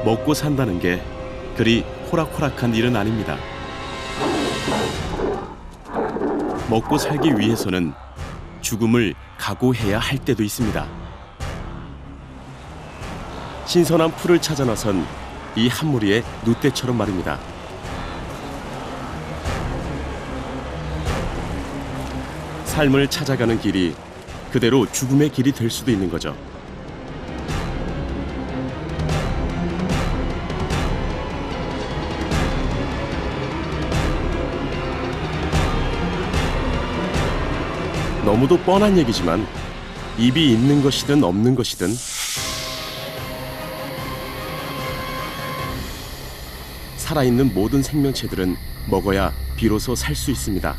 먹고 산다는 게 그리 호락호락한 일은 아닙니다. 먹고 살기 위해서는 죽음을 각오해야 할 때도 있습니다. 신선한 풀을 찾아 나선 이 한 무리의 누떼처럼 말입니다. 삶을 찾아가는 길이 그대로 죽음의 길이 될 수도 있는 거죠. 너무도 뻔한 얘기지만 입이 있는 것이든 없는 것이든 살아있는 모든 생명체들은 먹어야 비로소 살 수 있습니다.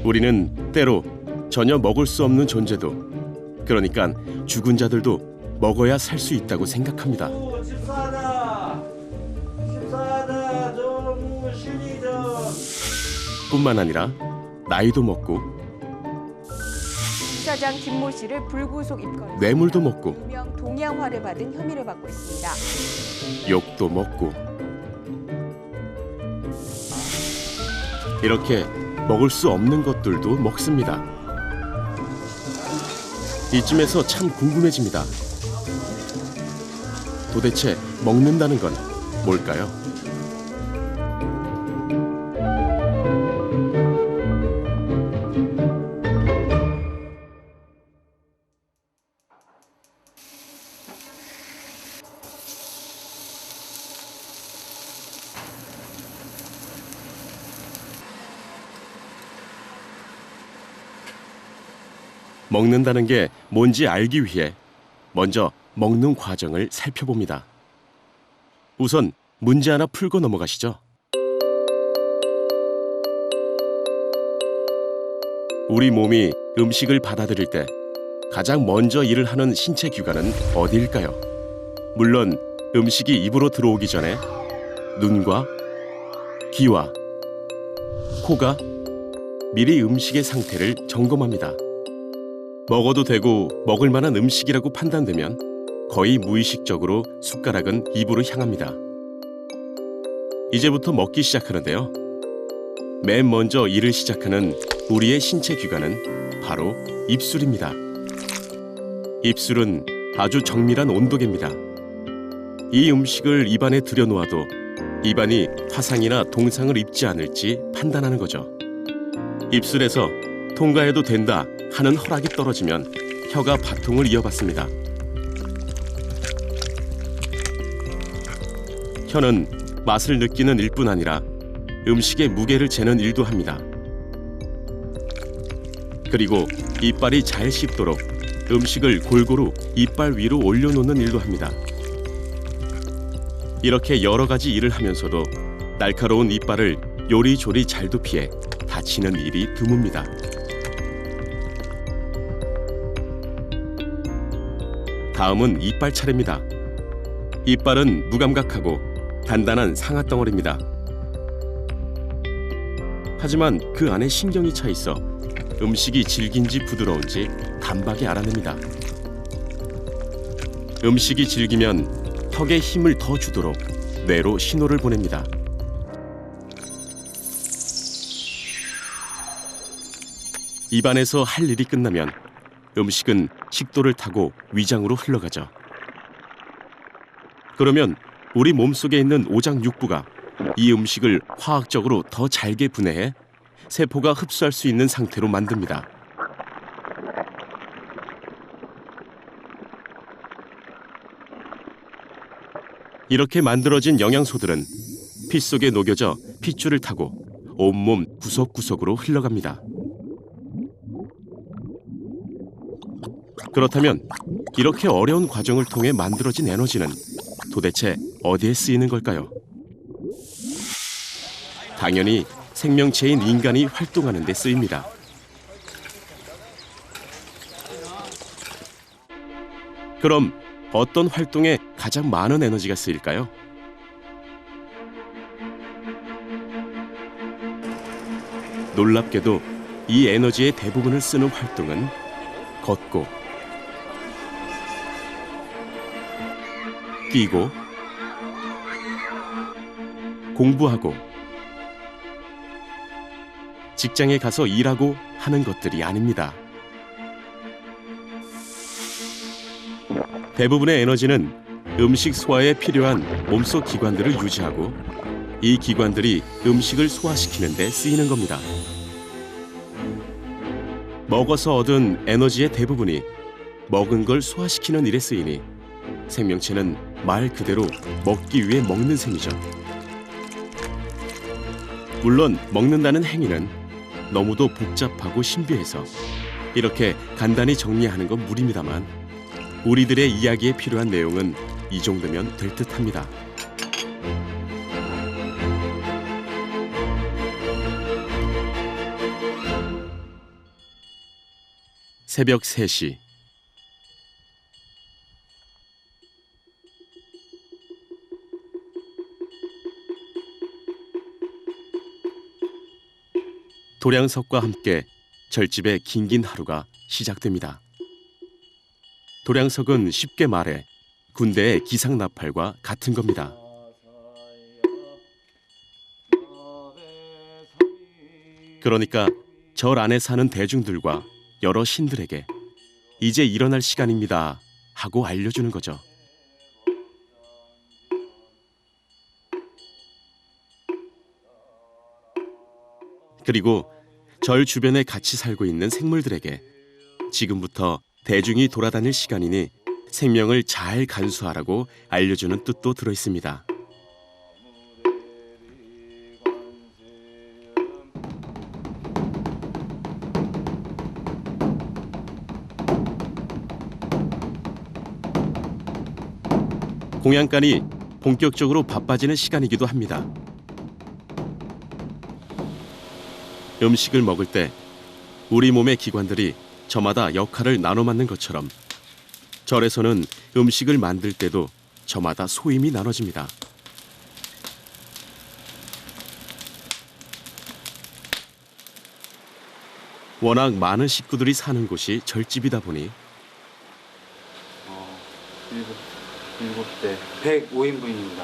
우리는 때로 전혀 먹을 수 없는 존재도, 그러니까 죽은 자들도 먹어야 살 수 있다고 생각합니다. 뿐만 아니라 나이도 먹고 수사장 김모 씨를 불구속 입건, 뇌물도 먹고 유명 동양화를 받은 혐의를 받고 있습니다. 욕도 먹고 이렇게 먹을 수 없는 것들도 먹습니다. 이쯤에서 참 궁금해집니다. 도대체 먹는다는 건 뭘까요? 먹는다는 게 뭔지 알기 위해 먼저 먹는 과정을 살펴봅니다. 우선 문제 하나 풀고 넘어가시죠. 우리 몸이 음식을 받아들일 때 가장 먼저 일을 하는 신체 기관은 어디일까요? 물론 음식이 입으로 들어오기 전에 눈과 귀와 코가 미리 음식의 상태를 점검합니다. 먹어도 되고 먹을 만한 음식이라고 판단되면 거의 무의식적으로 숟가락은 입으로 향합니다. 이제부터 먹기 시작하는데요. 맨 먼저 일을 시작하는 우리의 신체 기관은 바로 입술입니다. 입술은 아주 정밀한 온도계입니다. 이 음식을 입안에 들여놓아도 입안이 화상이나 동상을 입지 않을지 판단하는 거죠. 입술에서 통과해도 된다 하는 허락이 떨어지면 혀가 바통을 이어받습니다. 혀는 맛을 느끼는 일뿐 아니라 음식의 무게를 재는 일도 합니다. 그리고 이빨이 잘 씹도록 음식을 골고루 이빨 위로 올려놓는 일도 합니다. 이렇게 여러 가지 일을 하면서도 날카로운 이빨을 요리조리 잘도 피해 다치는 일이 드뭅니다. 다음은 이빨 차례입니다. 이빨은 무감각하고 단단한 상아덩어리입니다. 하지만 그 안에 신경이 차 있어 음식이 질긴지 부드러운지 단박에 알아냅니다. 음식이 질기면 턱에 힘을 더 주도록 뇌로 신호를 보냅니다. 입안에서 할 일이 끝나면 음식은 식도를 타고 위장으로 흘러가죠. 그러면 우리 몸속에 있는 오장육부가 이 음식을 화학적으로 더 잘게 분해해 세포가 흡수할 수 있는 상태로 만듭니다. 이렇게 만들어진 영양소들은 피 속에 녹여져 핏줄을 타고 온몸 구석구석으로 흘러갑니다. 그렇다면 이렇게 어려운 과정을 통해 만들어진 에너지는 도대체 어디에 쓰이는 걸까요? 당연히 생명체인 인간이 활동하는 데 쓰입니다. 그럼 어떤 활동에 가장 많은 에너지가 쓰일까요? 놀랍게도 이 에너지의 대부분을 쓰는 활동은 걷고 뛰고 공부하고 직장에 가서 일하고 하는 것들이 아닙니다. 대부분의 에너지는 음식 소화에 필요한 몸속 기관들을 유지하고 이 기관들이 음식을 소화시키는 데 쓰이는 겁니다. 먹어서 얻은 에너지의 대부분이 먹은 걸 소화시키는 일에 쓰이니 생명체는 말 그대로 먹기 위해 먹는 셈이죠. 물론 먹는다는 행위는 너무도 복잡하고 신비해서 이렇게 간단히 정리하는 건 무리입니다만 우리들의 이야기에 필요한 내용은 이 정도면 될 듯합니다. 새벽 3시. 도량석과 함께 절집의 긴긴 하루가 시작됩니다. 도량석은 쉽게 말해 군대의 기상나팔과 같은 겁니다. 그러니까 절 안에 사는 대중들과 여러 신들에게 이제 일어날 시간입니다 하고 알려주는 거죠. 그리고 절 주변에 같이 살고 있는 생물들에게 지금부터 대중이 돌아다닐 시간이니 생명을 잘 간수하라고 알려주는 뜻도 들어있습니다. 공양간이 본격적으로 바빠지는 시간이기도 합니다. 음식을 먹을 때 우리 몸의 기관들이 저마다 역할을 나눠 맡는 것처럼 절에서는 음식을 만들 때도 저마다 소임이 나눠집니다. 워낙 많은 식구들이 사는 곳이 절집이다 보니 일곱 대 105인분입니다.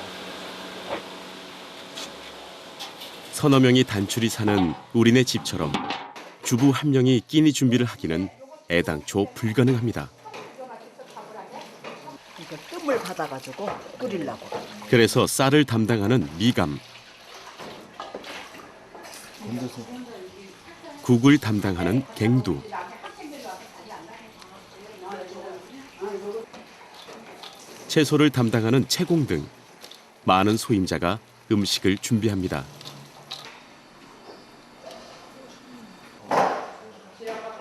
서너 명이 단출이 사는 우리네 집처럼 주부 한 명이 끼니 준비를 하기는 애당초 불가능합니다. 이거 뜸을 받아가지고 끓이려고. 그래서 쌀을 담당하는 미감, 국을 담당하는 갱두, 채소를 담당하는 채공 등 많은 소임자가 음식을 준비합니다.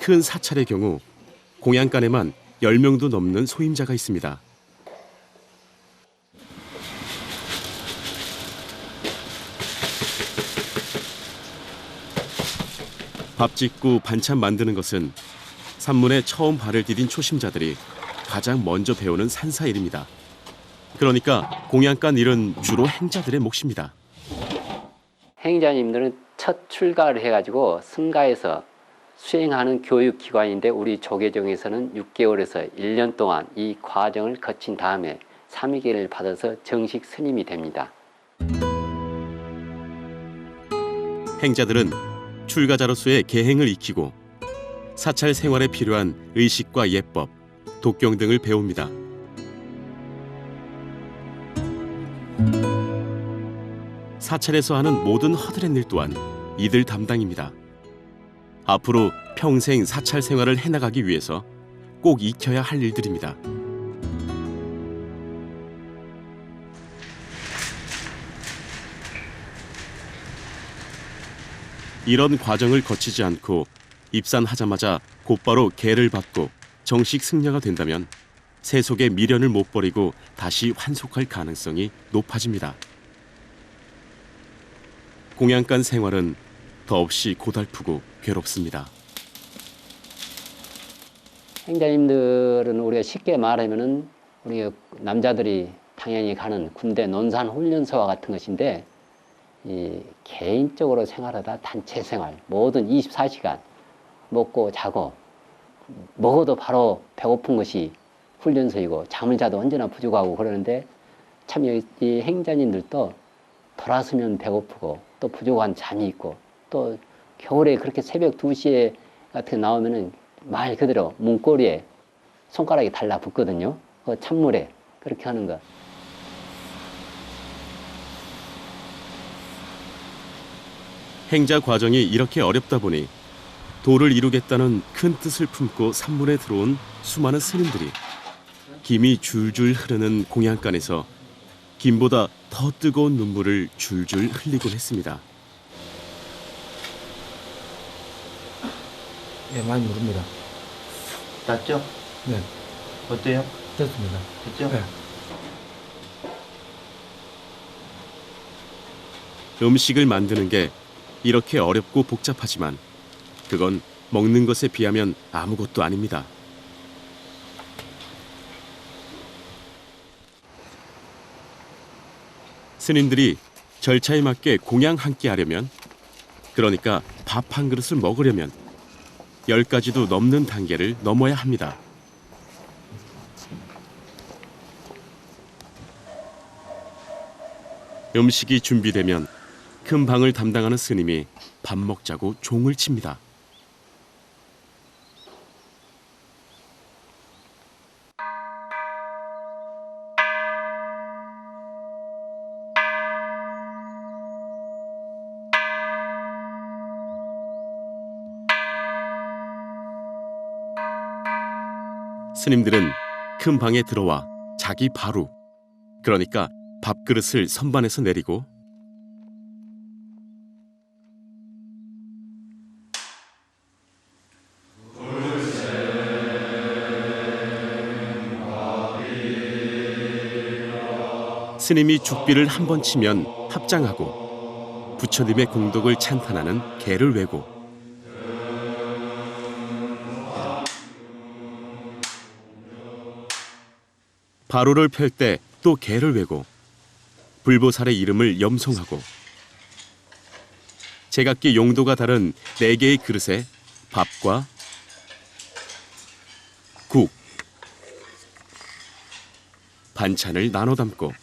큰 사찰의 경우 공양간에만 10명도 넘는 소임자가 있습니다. 밥 짓고 반찬 만드는 것은 산문에 처음 발을 디딘 초심자들이 가장 먼저 배우는 산사일입니다. 그러니까 공양간 일은 주로 행자들의 몫입니다. 행자님들은 첫 출가를 해가지고 승가에서 수행하는 교육기관인데 우리 조계종에서는 6개월에서 1년 동안 이 과정을 거친 다음에 삼위계를 받아서 정식 스님이 됩니다. 행자들은 출가자로서의 계행을 익히고 사찰 생활에 필요한 의식과 예법, 독경 등을 배웁니다. 사찰에서 하는 모든 허드렛 일 또한 이들 담당입니다. 앞으로 평생 사찰 생활을 해나가기 위해서 꼭 익혀야 할 일들입니다. 이런 과정을 거치지 않고 입산하자마자 곧바로 계를 받고 정식 승려가 된다면 세속의 미련을 못 버리고 다시 환속할 가능성이 높아집니다. 공양간 생활은 더없이 고달프고 괴롭습니다. 행자님들은 우리가 쉽게 말하면은 우리 남자들이 당연히 가는 군대 논산 훈련소와 같은 것인데 이 개인적으로 생활하다 단체 생활, 모든 24시간 먹고 자고 먹어도 바로 배고픈 것이 훈련소이고 잠을 자도 언제나 부족하고 그러는데 참 이 행자님들도 돌아서면 배고프고 또 부족한 잠이 있고 또 겨울에 그렇게 새벽 2시에 같은 게 나오면은 말 그대로 문고리에 손가락이 달라붙거든요. 그 찬물에 그렇게 하는 거. 행자 과정이 이렇게 어렵다 보니 도를 이루겠다는 큰 뜻을 품고 산문에 들어온 수많은 스님들이 김이 줄줄 흐르는 공양간에서 김보다 더 뜨거운 눈물을 줄줄 흘리곤 했습니다. 예, 많이 누릅니다. 낫죠? 네, 어때요? 됐습니다. 됐죠? 네. 음식을 만드는 게 이렇게 어렵고 복잡하지만 그건 먹는 것에 비하면 아무것도 아닙니다. 스님들이 절차에 맞게 공양 한 끼 하려면, 그러니까 밥 한 그릇을 먹으려면 10가지도 넘는 단계를 넘어야 합니다. 음식이 준비되면 큰 방을 담당하는 스님이 밥 먹자고 종을 칩니다. 스님들은 큰 방에 들어와 자기 바로, 그러니까 밥그릇을 선반에서 내리고 스님이 죽비를 한 번 치면 합장하고 부처님의 공덕을 찬탄하는 개를 외고 바로를 펼 때 또 개를 외고 불보살의 이름을 염송하고 제각기 용도가 다른 4개의 그릇에 밥과 국, 반찬을 나눠 담고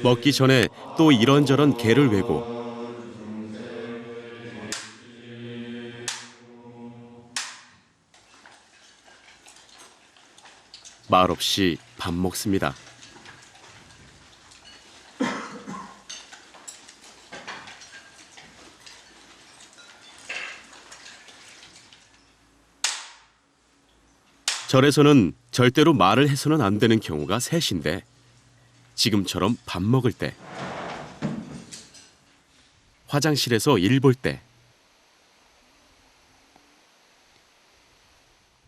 먹기 전에 또 이런저런 개를 외고 말없이 밥 먹습니다. 절에서는 절대로 말을 해서는 안 되는 경우가 셋인데 지금처럼 밥 먹을 때, 화장실에서 일 볼 때,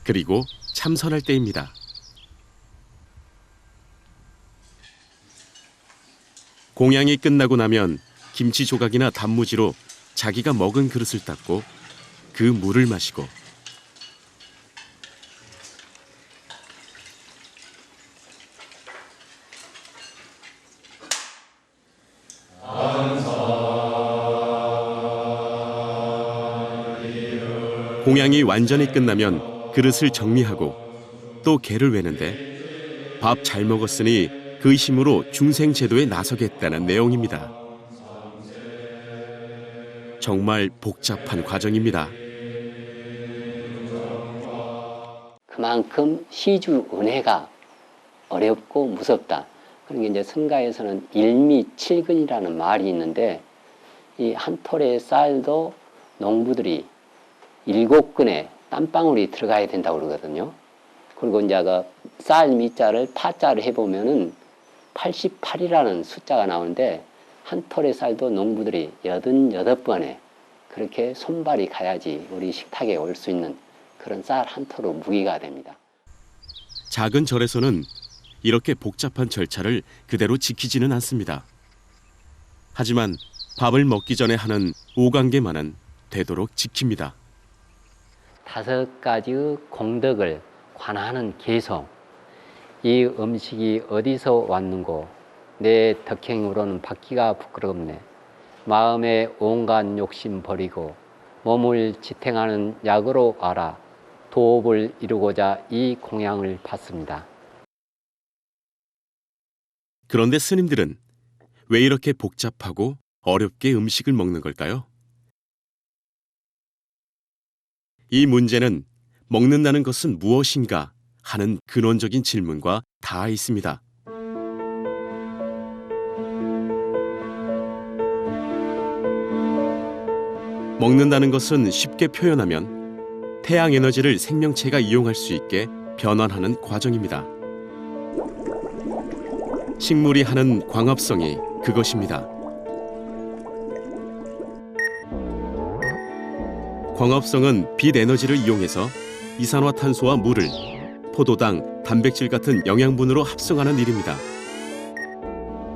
그리고 참선할 때입니다. 공양이 끝나고 나면 김치 조각이나 단무지로 자기가 먹은 그릇을 닦고 그 물을 마시고 공양이 완전히 끝나면 그릇을 정리하고 또 개를 외는데 밥 잘 먹었으니 그 힘으로 중생제도에 나서겠다는 내용입니다. 정말 복잡한 과정입니다. 그만큼 시주 은혜가 어렵고 무섭다. 그러니까 이제 성가에서는 일미칠근이라는 말이 있는데 이 한 톨의 쌀도 농부들이 7근의 땀방울이 들어가야 된다고 그러거든요. 그리고 이제 그 쌀 미자를 파자를 해보면은 88이라는 숫자가 나오는데 한 톨의 쌀도 농부들이 88번에 그렇게 손발이 가야지 우리 식탁에 올 수 있는 그런 쌀 한 톨로 무기가 됩니다. 작은 절에서는 이렇게 복잡한 절차를 그대로 지키지는 않습니다. 하지만 밥을 먹기 전에 하는 오관계만은 되도록 지킵니다. 5가지의 공덕을 관하는 개성, 이 음식이 어디서 왔는고, 내 덕행으로는 받기가 부끄럽네. 마음에 온갖 욕심 버리고 몸을 지탱하는 약으로 알아 도업을 이루고자 이 공양을 받습니다. 그런데 스님들은 왜 이렇게 복잡하고 어렵게 음식을 먹는 걸까요? 이 문제는 먹는다는 것은 무엇인가 하는 근원적인 질문과 닿아 있습니다. 먹는다는 것은 쉽게 표현하면 태양 에너지를 생명체가 이용할 수 있게 변환하는 과정입니다. 식물이 하는 광합성이 그것입니다. 광합성은 빛 에너지를 이용해서 이산화탄소와 물을 포도당, 단백질 같은 영양분으로 합성하는 일입니다.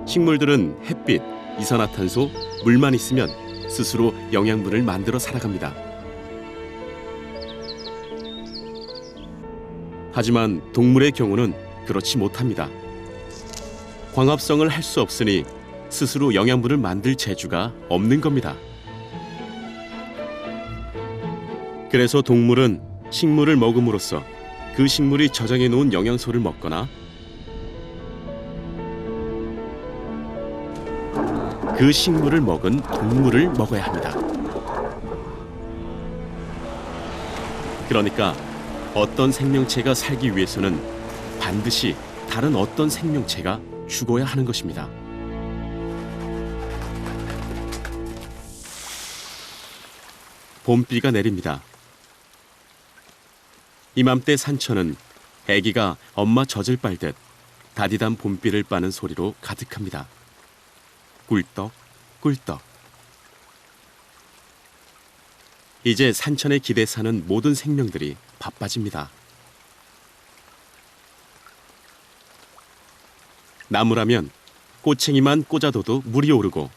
식물들은 햇빛, 이산화탄소, 물만 있으면 스스로 영양분을 만들어 살아갑니다. 하지만 동물의 경우는 그렇지 못합니다. 광합성을 할 수 없으니 스스로 영양분을 만들 재주가 없는 겁니다. 그래서 동물은 식물을 먹음으로써 그 식물이 저장해 놓은 영양소를 먹거나 그 식물을 먹은 동물을 먹어야 합니다. 그러니까 어떤 생명체가 살기 위해서는 반드시 다른 어떤 생명체가 죽어야 하는 것입니다. 봄비가 내립니다. 이맘때 산천은 애기가 엄마 젖을 빨듯 다디단 봄비를 빠는 소리로 가득합니다. 꿀떡 꿀떡. 이제 산천의 기대 사는 모든 생명들이 바빠집니다. 나무라면 꼬챙이만 꽂아둬도 물이 오르고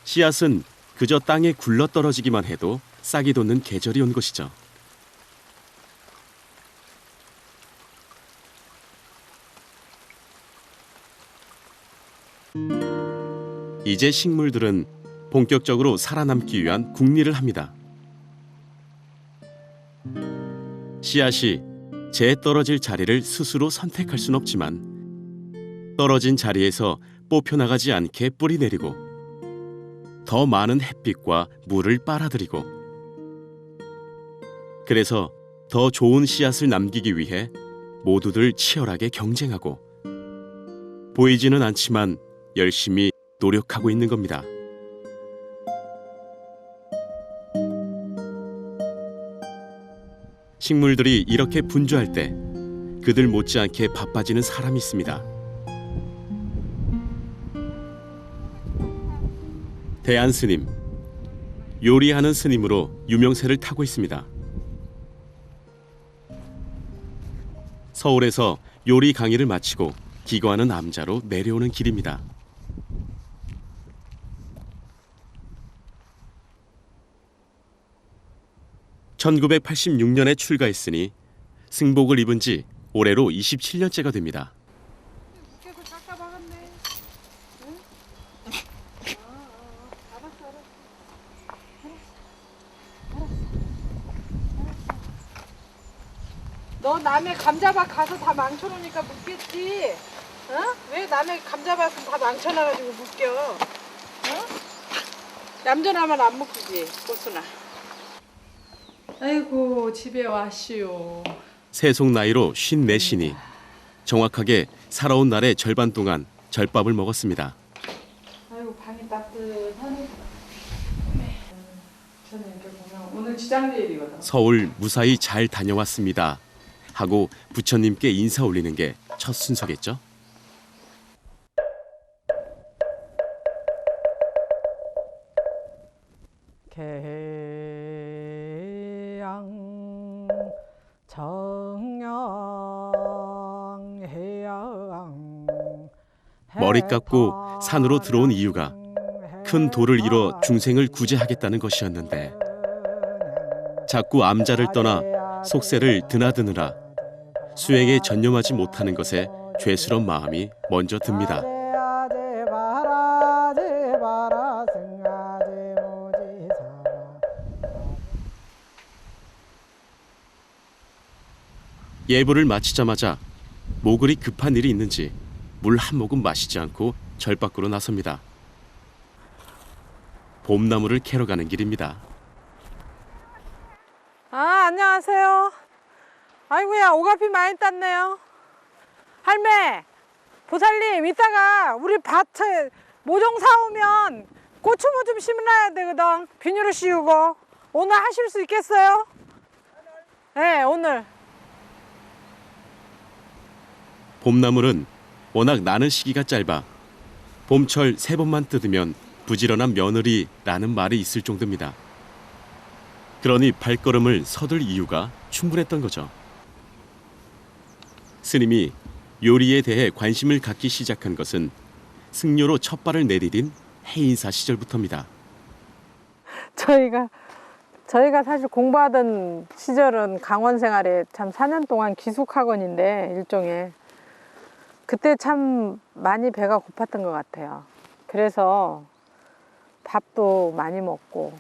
씨앗은 그저 땅에 굴러떨어지기만 해도 싹이 돋는 계절이 온 것이죠. 이제 식물들은 본격적으로 살아남기 위한 궁리를 합니다. 씨앗이 재 떨어질 자리를 스스로 선택할 순 없지만 떨어진 자리에서 뽑혀나가지 않게 뿌리 내리고 더 많은 햇빛과 물을 빨아들이고 그래서 더 좋은 씨앗을 남기기 위해 모두들 치열하게 경쟁하고 보이지는 않지만 열심히 노력하고 있는 겁니다. 식물들이 이렇게 분주할 때 그들 못지않게 바빠지는 사람이 있습니다. 대안스님, 요리하는 스님으로 유명세를 타고 있습니다. 서울에서 요리 강의를 마치고 기거하는 남자로 내려오는 길입니다. (1986년에) 출가했으니 승복을 입은 지 올해로 27년째가 됩니다. 너 남의 감자밭 가서 다 망쳐놓으니까 묻겠지? 어? 왜 남의 감자밭은 다 망쳐놔가지고 묶여? 어? 얌전하면 안 묶이지, 꽃순아. 아이고, 집에 왔시오. 세속 나이로 54시니 정확하게 살아온 날의 절반 동안 절밥을 먹었습니다. 아이고, 방이 따뜻하네. 저는 이렇게 보면 오늘 지장제일이거든. 서울 무사히 잘 다녀왔습니다 하고 부처님께 인사 올리는 게 첫 순서겠죠? 해양 정양 해양 머리 깎고 산으로 들어온 이유가 큰 돌을 이뤄 중생을 구제하겠다는 것이었는데 자꾸 암자를 떠나 속세를 드나드느라 수행에 전념하지 못하는 것에 죄스러운 마음이 먼저 듭니다. 예보를 마치자마자 뭐 그리 급한 일이 있는지 물 한 모금 마시지 않고 절 밖으로 나섭니다. 봄나무를 캐러 가는 길입니다. 아, 안녕하세요. 아이고야, 오가피 많이 땄네요. 할매, 보살님, 이따가 우리 밭에 모종 사오면 고추모 좀 심어놔야 되거든. 비닐을 씌우고. 오늘 하실 수 있겠어요? 네, 오늘. 봄나물은 워낙 나는 시기가 짧아 봄철 3번만 뜯으면 부지런한 며느리라는 말이 있을 정도입니다. 그러니 발걸음을 서둘 이유가 충분했던 거죠. 스님이 요리에 대해 관심을 갖기 시작한 것은 승려로 첫 발을 내디딘 해인사 시절부터입니다. 저희가 사실 공부하던 시절은 강원 생활에 참 4년 동안 기숙학원인데 일종의 그때 참 많이 배가 고팠던 것 같아요. 그래서 밥도 많이 먹고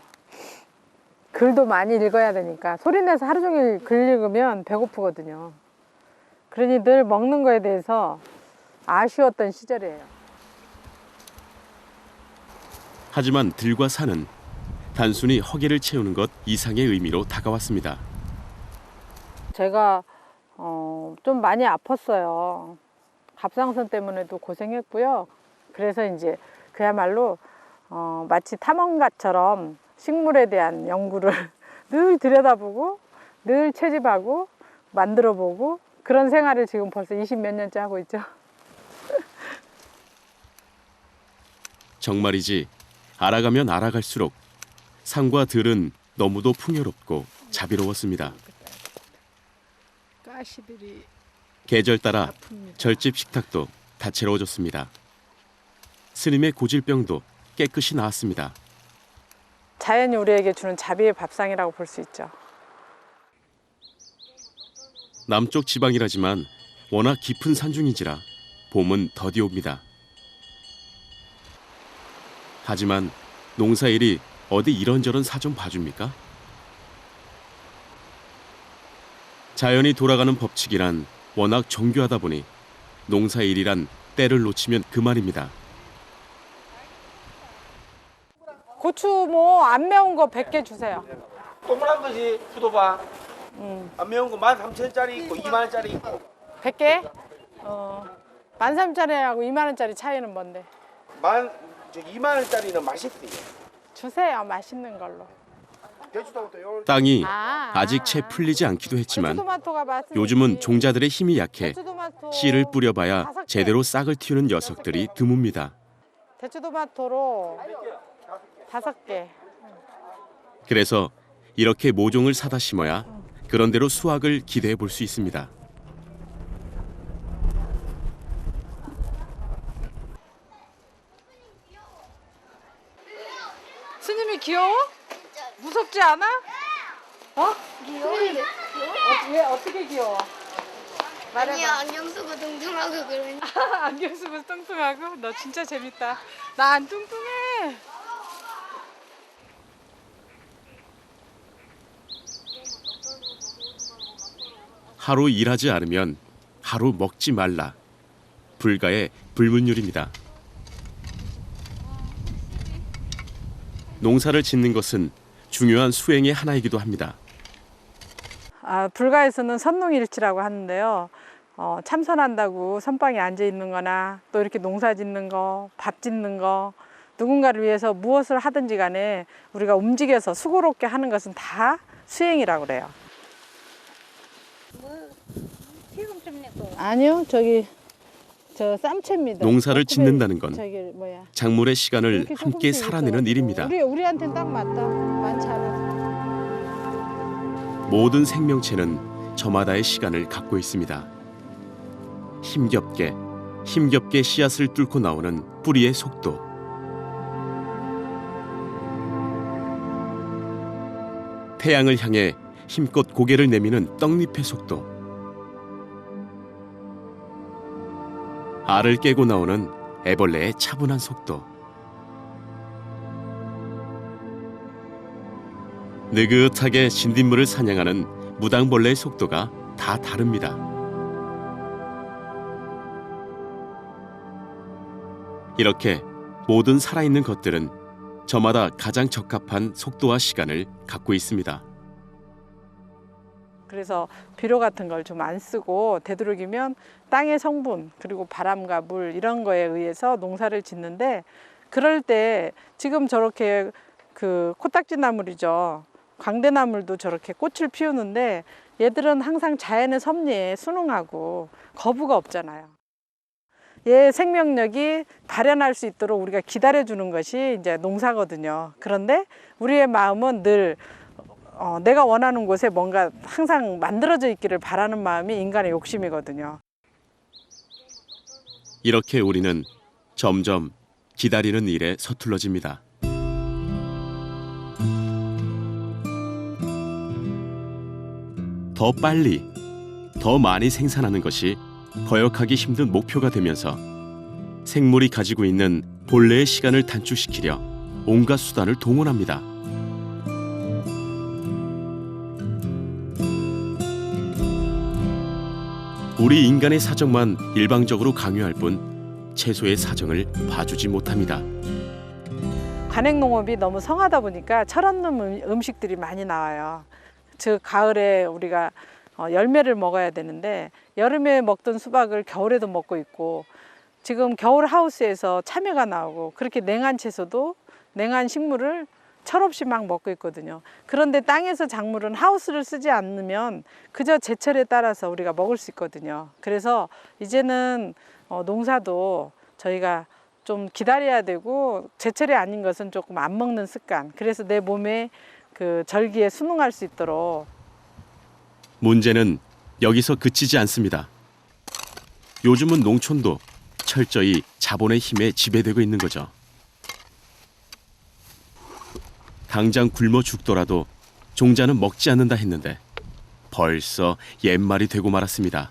글도 많이 읽어야 되니까 소리내서 하루 종일 글 읽으면 배고프거든요. 그러니 늘 먹는 거에 대해서 아쉬웠던 시절이에요. 하지만 들과 산은 단순히 허기를 채우는 것 이상의 의미로 다가왔습니다. 제가 좀 많이 아팠어요. 갑상선 때문에도 고생했고요. 그래서 이제 그야말로 마치 탐험가처럼 식물에 대한 연구를 늘 들여다보고 늘 채집하고 만들어보고 그런 생활을 지금 벌써 20몇 년째 하고 있죠. 정말이지 알아가면 알아갈수록 산과 들은 너무도 풍요롭고 자비로웠습니다. 가시들이 계절 따라 절집 식탁도 다채로워졌습니다. 스님의 고질병도 깨끗이 나았습니다. 자연이 우리에게 주는 자비의 밥상이라고 볼 수 있죠. 남쪽 지방이라지만 워낙 깊은 산중인지라 봄은 더디 옵니다. 하지만 농사일이 어디 이런저런 사 좀 봐줍니까? 자연이 돌아가는 법칙이란 워낙 정교하다 보니 농사일이란 때를 놓치면 그만입니다. 고추 뭐 안 매운 거 100개 주세요. 동그란 것이 후도박. 안 매운 거 13,000원짜리 있고 2만 원짜리 있고. 100개? 13,000원짜리하고 2만 원짜리 차이는 뭔데? 2만 원짜리는 맛있대요. 주세요. 맛있는 걸로. 대추도부터 요 땅이 아직 채 풀리지 않기도 했지만 대추토마토가 맛있지. 요즘은 종자들의 힘이 약해 대추토마토 씨를 뿌려봐야 5개. 제대로 싹을 틔우는 녀석들이 드뭅니다. 대추토마토로 5개. 그래서 이렇게 모종을 사다 심어야 그런대로 수확을 기대해 볼 수 있습니다. 스님이 귀여워? 무섭지 않아? 어? 귀여워? 왜 어떻게 귀여워? 아니 안경 쓰고 뚱뚱하고 그러니 안경 쓰고 뚱뚱하고? 너 진짜 재밌다. 나 안 뚱뚱해. 하루 일하지 않으면 하루 먹지 말라. 불가의 불문율입니다. 농사를 짓는 것은 중요한 수행의 하나이기도 합니다. 불가에서는 선농일치라고 하는데요. 참선한다고 선방에 앉아 있는 거나 또 이렇게 농사 짓는 거, 밥 짓는 거 누군가를 위해서 무엇을 하든지 간에 우리가 움직여서 수고롭게 하는 것은 다 수행이라고 그래요. 지금 좀 내고 아니요. 저 쌈채입니다. 농사를 짓는다는 건 저기 뭐야. 작물의 시간을 이렇게 함께 조금씩 살아내는 있어가지고. 일입니다. 우리한테는 딱 맞다. 많지 않아서. 모든 생명체는 저마다의 시간을 갖고 있습니다. 힘겹게 씨앗을 뚫고 나오는 뿌리의 속도. 태양을 향해 힘껏 고개를 내미는 떡잎의 속도. 알을 깨고 나오는 애벌레의 차분한 속도. 느긋하게 진딧물을 사냥하는 무당벌레의 속도가 다 다릅니다. 이렇게 모든 살아있는 것들은 저마다 가장 적합한 속도와 시간을 갖고 있습니다. 그래서 비료 같은 걸 좀 안 쓰고 되도록이면 땅의 성분 그리고 바람과 물 이런 거에 의해서 농사를 짓는데, 그럴 때 지금 저렇게 그 코딱지 나물이죠. 광대나물도 저렇게 꽃을 피우는데 얘들은 항상 자연의 섭리에 순응하고 거부가 없잖아요. 얘 생명력이 발현할 수 있도록 우리가 기다려주는 것이 이제 농사거든요. 그런데 우리의 마음은 늘 내가 원하는 곳에 뭔가 항상 만들어져 있기를 바라는 마음이 인간의 욕심이거든요. 이렇게 우리는 점점 기다리는 일에 서툴러집니다. 더 빨리, 더 많이 생산하는 것이 거역하기 힘든 목표가 되면서 생물이 가지고 있는 본래의 시간을 단축시키려 온갖 수단을 동원합니다. 우리 인간의 사정만 일방적으로 강요할 뿐 채소의 사정을 봐주지 못합니다. 관행농업이 너무 성하다 보니까 철없는 음식들이 많이 나와요. 즉 가을에 우리가 열매를 먹어야 되는데 여름에 먹던 수박을 겨울에도 먹고 있고, 지금 겨울 하우스에서 참외가 나오고 그렇게 냉한 채소도 냉한 식물을 철없이 막 먹고 있거든요. 그런데 땅에서 작물은 하우스를 쓰지 않으면 그저 제철에 따라서 우리가 먹을 수 있거든요. 그래서 이제는 농사도 저희가 좀 기다려야 되고 제철이 아닌 것은 조금 안 먹는 습관. 그래서 내 몸에 그 절기에 순응할 수 있도록. 문제는 여기서 그치지 않습니다. 요즘은 농촌도 철저히 자본의 힘에 지배되고 있는 거죠. 당장 굶어 죽더라도 종자는 먹지 않는다 했는데 벌써 옛말이 되고 말았습니다.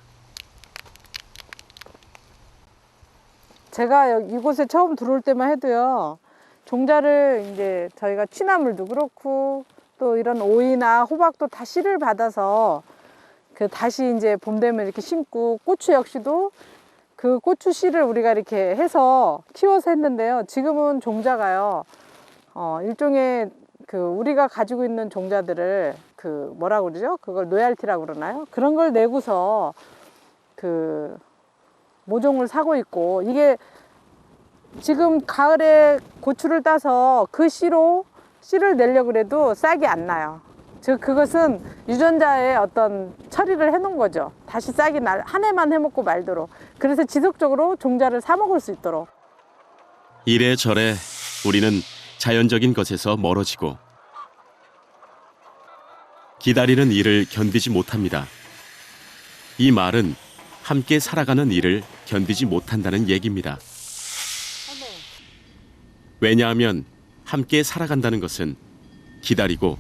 제가 이곳에 처음 들어올 때만 해도요, 종자를 이제 저희가 취나물도 그렇고 또 이런 오이나 호박도 다 씨를 받아서 그 다시 이제 봄 되면 이렇게 심고, 고추 역시도 그 고추 씨를 우리가 이렇게 해서 키워서 했는데요. 지금은 종자가요, 일종의 그 우리가 가지고 있는 종자들을 그 뭐라고 그러죠? 그걸 로얄티라고 그러나요? 그런 걸 내고서 그 모종을 사고 있고, 이게 지금 가을에 고추를 따서 그 씨를 내려고 해도 싹이 안 나요. 즉 그것은 유전자의 어떤 처리를 해놓은 거죠. 다시 싹이 한 해만 해먹고 말도록. 그래서 지속적으로 종자를 사 먹을 수 있도록. 이래저래 우리는 자연적인 것에서 멀어지고 기다리는 일을 견디지 못합니다. 이 말은 함께 살아가는 일을 견디지 못한다는 얘기입니다. 왜냐하면 함께 살아간다는 것은 기다리고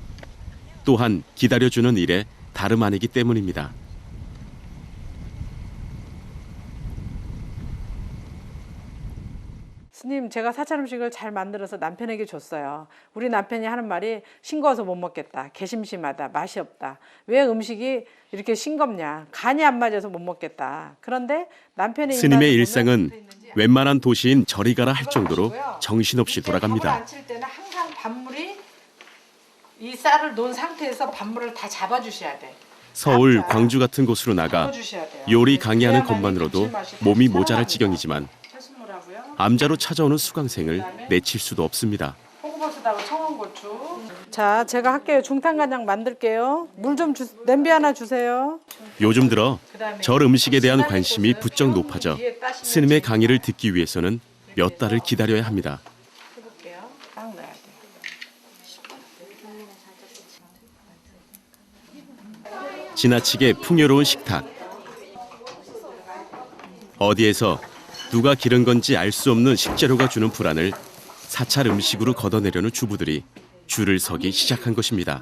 또한 기다려주는 일에 다름 아니기 때문입니다. 스님, 제가 사찰 음식을 잘 만들어서 남편에게 줬어요. 우리 남편이 하는 말이 싱거워서 못 먹겠다, 개심심하다, 맛이 없다. 왜 음식이 이렇게 싱겁냐, 간이 안 맞아서 못 먹겠다. 그런데 남편의 스님의 일상은 웬만한 도시인 저리 가라 할 정도로 정신없이 돌아갑니다. 밥을 안 칠 때는 항상 밥물이 이 쌀을 놓은 상태에서 밥물을 다 잡아주셔야 돼. 서울, 광주 같은 곳으로 나가 잡아주셔야 돼요. 요리 강의하는 그래야만이 것만으로도 감칠맛이 몸이 살아납니다. 모자랄 지경이지만 철순물하고요. 암자로 찾아오는 수강생을 내칠 수도 없습니다. 호구버섯하고 청원고추. 자, 제가 할게요. 중탕간장 만들게요. 물 좀 냄비 하나 주세요. 요즘 들어 절 음식에 대한 관심이 부쩍 높아져 스님의 강의를 듣기 위해서는 몇 달을 기다려야 합니다. 해볼게요. 딱 넣어야 돼요. 지나치게 풍요로운 식탁. 어디에서 누가 기른 건지 알 수 없는 식재료가 주는 불안을 사찰 음식으로 걷어내려는 주부들이 줄을 서기 시작한 것입니다.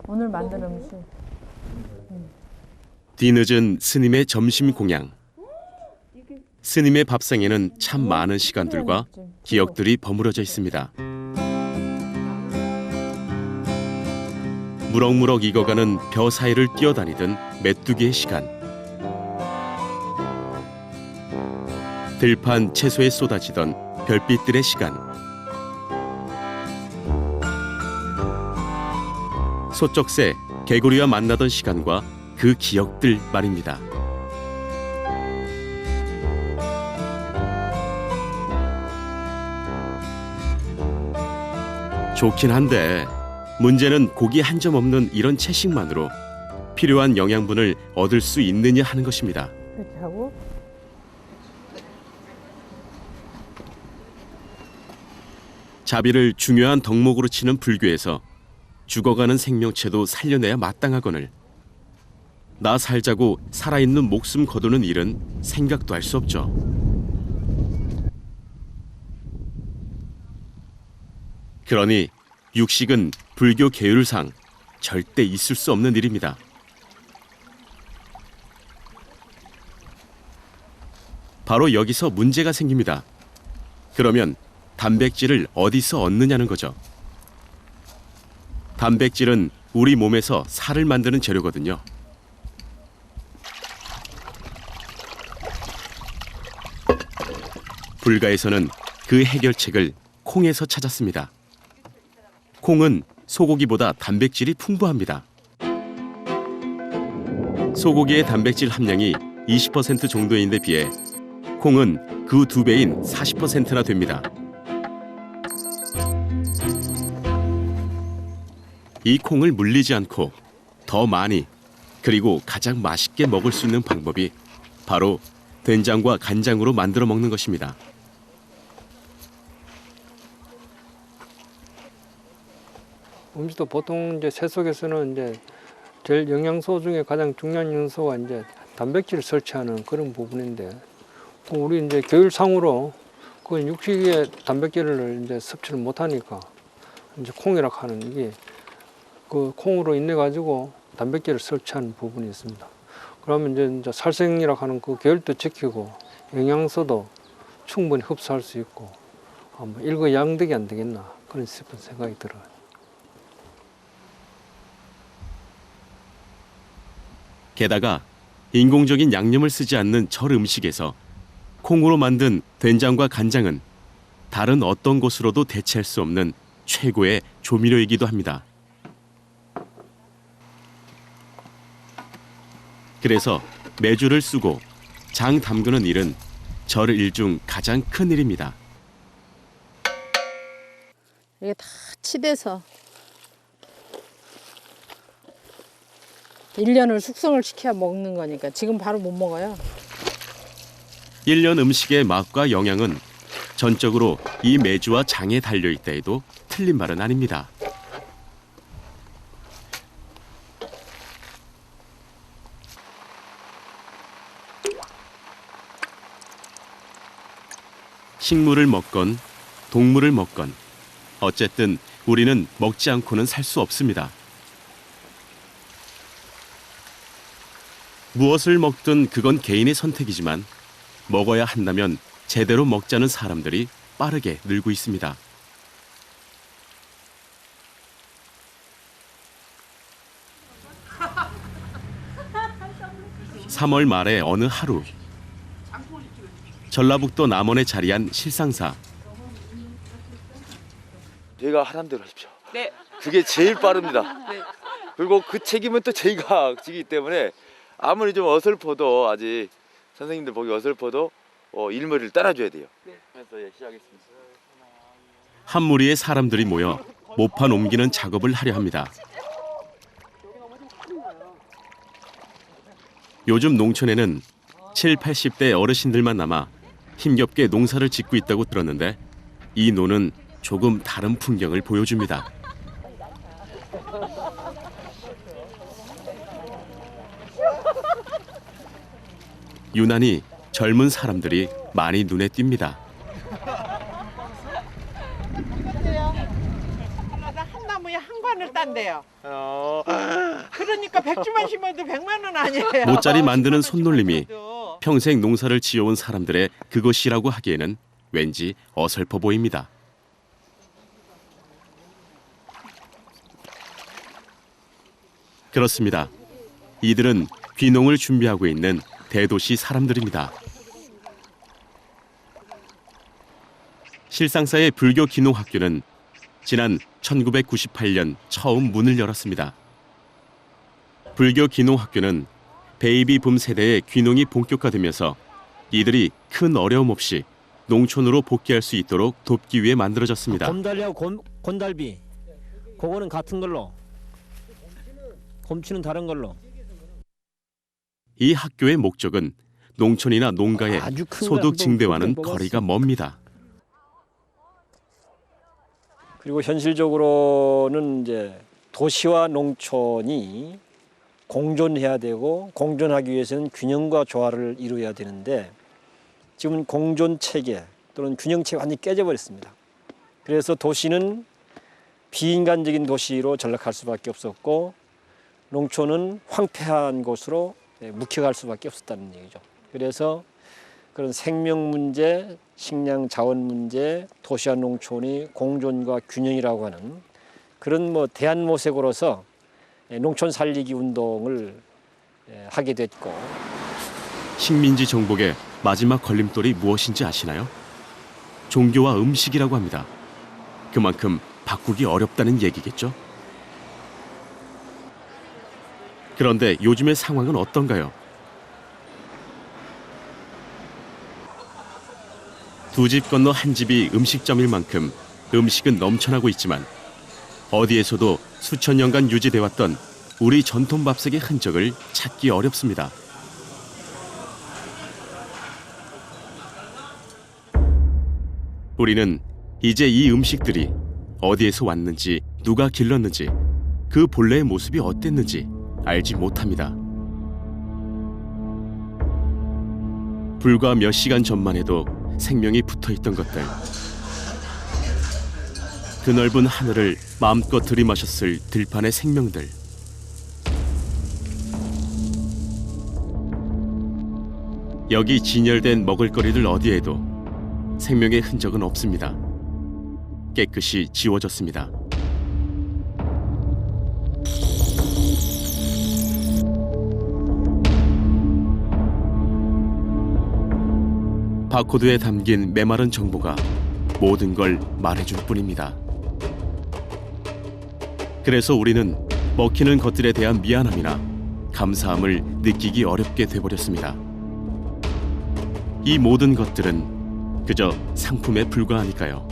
오늘 만든 음식. 뒤늦은 스님의 점심 공양. 스님의 밥상에는 참 많은 시간들과 기억들이 버무려져 있습니다. 무럭무럭 익어가는 벼 사이를 뛰어다니던 메뚜기의 시간. 들판 채소에 쏟아지던 별빛들의 시간. 소쩍새 개구리와 만나던 시간과 그 기억들 말입니다. 좋긴 한데 문제는 고기 한 점 없는 이런 채식만으로 필요한 영양분을 얻을 수 있느냐 하는 것입니다. 이렇게 하고 자비를 중요한 덕목으로 치는 불교에서 죽어가는 생명체도 살려내야 마땅하거늘 나 살자고 살아있는 목숨 거두는 일은 생각도 할 수 없죠. 그러니 육식은 불교 계율상 절대 있을 수 없는 일입니다. 바로 여기서 문제가 생깁니다. 그러면 단백질을 어디서 얻느냐는 거죠. 단백질은 우리 몸에서 살을 만드는 재료거든요. 불가에서는 그 해결책을 콩에서 찾았습니다. 콩은 소고기보다 단백질이 풍부합니다. 소고기의 단백질 함량이 20% 정도인데 비해 콩은 그 2배인 40%나 됩니다. 이 콩을 물리지 않고 더 많이 그리고 가장 맛있게 먹을 수 있는 방법이 바로 된장과 간장으로 만들어 먹는 것입니다. 음식도 보통 이제 채소에서는 이제 제일 영양소 중에 가장 중요한 요소가 이제 단백질을 섭취하는 그런 부분인데 우리 이제 교육상으로 그 육식의 단백질을 이제 섭취를 못하니까 이제 콩이라 하는 이게 그 콩으로 인해 가지고 단백질을 섭취하는 부분이 있습니다. 그러면 이제 살생이라 하는 그 계열도 지키고 영양소도 충분히 흡수할 수 있고 일거양득이 안 되겠나 그런 싶은 생각이 들어요. 게다가 인공적인 양념을 쓰지 않는 절 음식에서 콩으로 만든 된장과 간장은 다른 어떤 것으로도 대체할 수 없는 최고의 조미료이기도 합니다. 그래서 메주를 쓰고 장 담그는 일은 절 일 중 가장 큰 일입니다. 이게 다 치대서 1년을 숙성을 시켜야 먹는 거니까 지금 바로 못 먹어요. 1년 음식의 맛과 영양은 전적으로 이 메주와 장에 달려있다 해도 틀린 말은 아닙니다. 식물을 먹건 동물을 먹건 어쨌든 우리는 먹지 않고는 살 수 없습니다. 무엇을 먹든 그건 개인의 선택이지만 먹어야 한다면 제대로 먹자는 사람들이 빠르게 늘고 있습니다. 3월 말의 어느 하루 전라북도 남원에 자리한 실상사. 저희가 하란 대로 하십시오. 네. 그게 제일 빠릅니다. 네. 그리고 그 책임은 또 저희가 지기 때문에 아무리 좀 어설퍼도 아직 선생님들 보기 어설퍼도 일머리를 따라줘야 돼요. 네. 그래서 시작하겠습니다. 한 무리의 사람들이 모여 모판 옮기는 작업을 하려 합니다. 요즘 농촌에는 7, 80대 어르신들만 남아 힘겹게 농사를 짓고 있다고 들었는데 이 노는 조금 다른 풍경을 보여줍니다. 유난히 젊은 사람들이 많이 눈에 띕니다. 한 나무에 한 관을 딴대요. 그러니까 100주만 심어도 100만 원 아니에요. 모짜리 만드는 손놀림이 평생 농사를 지어온 사람들의 그것이라고 하기에는 왠지 어설퍼 보입니다. 그렇습니다. 이들은 귀농을 준비하고 있는 대도시 사람들입니다. 실상사의 불교 귀농학교는 지난 1998년 처음 문을 열었습니다. 불교 귀농학교는 베이비 붐 세대의 귀농이 본격화되면서 이들이 큰 어려움 없이 농촌으로 복귀할 수 있도록 돕기 위해 만들어졌습니다. 곰달리하고 곤달비 그거는 같은 걸로, 곰치는 다른 걸로. 이 학교의 목적은 농촌이나 농가의 소득 증대와는 거리가 멉니다. 그리고 현실적으로는 이제 도시와 농촌이 공존해야 되고, 공존하기 위해서는 균형과 조화를 이루어야 되는데 지금은 공존 체계 또는 균형 체계가 완전히 깨져버렸습니다. 그래서 도시는 비인간적인 도시로 전락할 수밖에 없었고, 농촌은 황폐한 곳으로 묵혀갈 수밖에 없었다는 얘기죠. 그래서 그런 생명 문제, 식량 자원 문제, 도시와 농촌이 공존과 균형이라고 하는 그런 대안 모색으로서 농촌 살리기 운동을 하게 됐고. 식민지 정복의 마지막 걸림돌이 무엇인지 아시나요? 종교와 음식이라고 합니다. 그만큼 바꾸기 어렵다는 얘기겠죠? 그런데 요즘의 상황은 어떤가요? 두 집 건너 한 집이 음식점일 만큼 음식은 넘쳐나고 있지만 어디에서도 수천 년간 유지돼 왔던 우리 전통 밥상의 흔적을 찾기 어렵습니다. 우리는 이제 이 음식들이 어디에서 왔는지, 누가 길렀는지, 그 본래의 모습이 어땠는지 알지 못합니다. 불과 몇 시간 전만 해도 생명이 붙어있던 것들, 그 넓은 하늘을 마음껏 들이마셨을 들판의 생명들, 여기 진열된 먹을거리들 어디에도 생명의 흔적은 없습니다. 깨끗이 지워졌습니다. 바코드에 담긴 메마른 정보가 모든 걸 말해줄 뿐입니다. 그래서 우리는 먹히는 것들에 대한 미안함이나 감사함을 느끼기 어렵게 돼버렸습니다. 이 모든 것들은 그저 상품에 불과하니까요.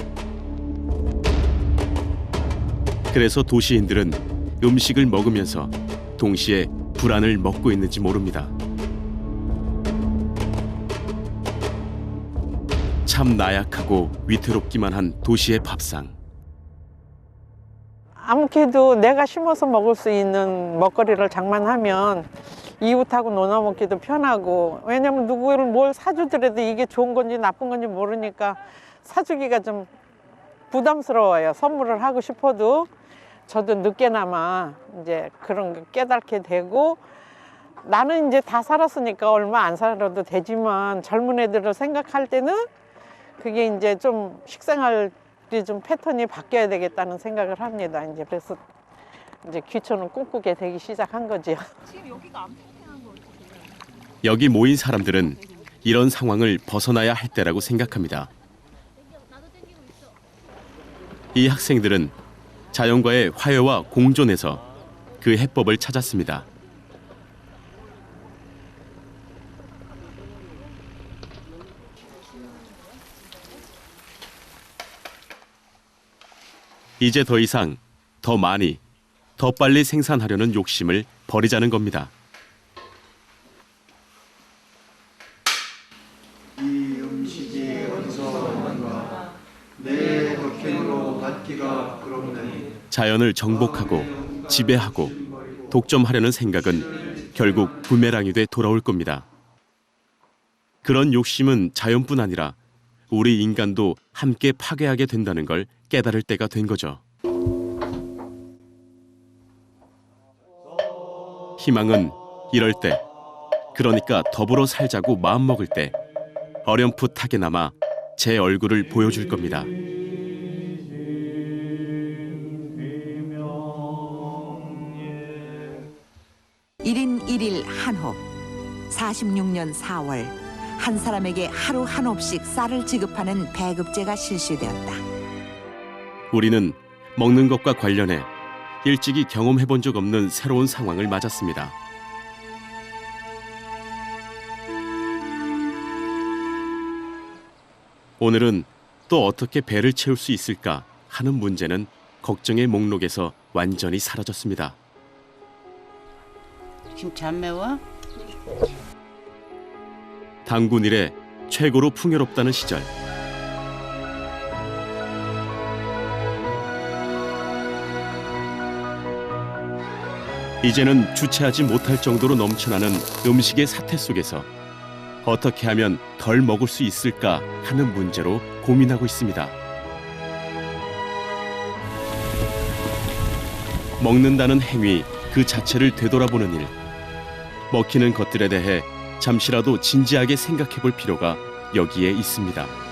그래서 도시인들은 음식을 먹으면서 동시에 불안을 먹고 있는지 모릅니다. 참 나약하고 위태롭기만 한 도시의 밥상. 아무래도 내가 심어서 먹을 수 있는 먹거리를 장만하면 이웃하고 나눠 먹기도 편하고, 왜냐면 누구를 뭘 사주더라도 이게 좋은 건지 나쁜 건지 모르니까 사주기가 좀 부담스러워요. 선물을 하고 싶어도. 저도 늦게나마 이제 그런 거 깨닫게 되고, 나는 이제 다 살았으니까 얼마 안 살아도 되지만 젊은 애들을 생각할 때는 그게 이제 좀 식생활이 좀 패턴이 바뀌어야 되겠다는 생각을 합니다. 이제 그래서 이제 귀촌을 꿈꾸게 되기 시작한 거죠. 지금 여기가 안 평평한 거 같아요. 여기 모인 사람들은 이런 상황을 벗어나야 할 때라고 생각합니다. 이 학생들은 자연과의 화해와 공존에서 그 해법을 찾았습니다. 이제 더 이상 더 많이, 더 빨리 생산하려는 욕심을 버리자는 겁니다. 이 음식이 어디서 왔는가, 내 덕행으로 받기가 부끄럽네. 자연을 정복하고 지배하고 독점하려는 생각은 결국 부메랑이 돼 돌아올 겁니다. 그런 욕심은 자연뿐 아니라 우리 인간도 함께 파괴하게 된다는 걸 깨달을 때가 된 거죠. 희망은 이럴 때, 그러니까 더불어 살자고 마음먹을 때 어렴풋하게나마 제 얼굴을 보여줄 겁니다. 1인 1일 한홉. 46년 4월 한 사람에게 하루 한 홉씩 쌀을 지급하는 배급제가 실시되었다. 우리는 먹는 것과 관련해 일찍이 경험해본 적 없는 새로운 상황을 맞았습니다. 오늘은 또 어떻게 배를 채울 수 있을까 하는 문제는 걱정의 목록에서 완전히 사라졌습니다. 김치 안 매워? 단군 이래 최고로 풍요롭다는 시절. 이제는 주체하지 못할 정도로 넘쳐나는 음식의 사태 속에서 어떻게 하면 덜 먹을 수 있을까 하는 문제로 고민하고 있습니다. 먹는다는 행위 그 자체를 되돌아보는 일, 먹히는 것들에 대해 잠시라도 진지하게 생각해 볼 필요가 여기에 있습니다.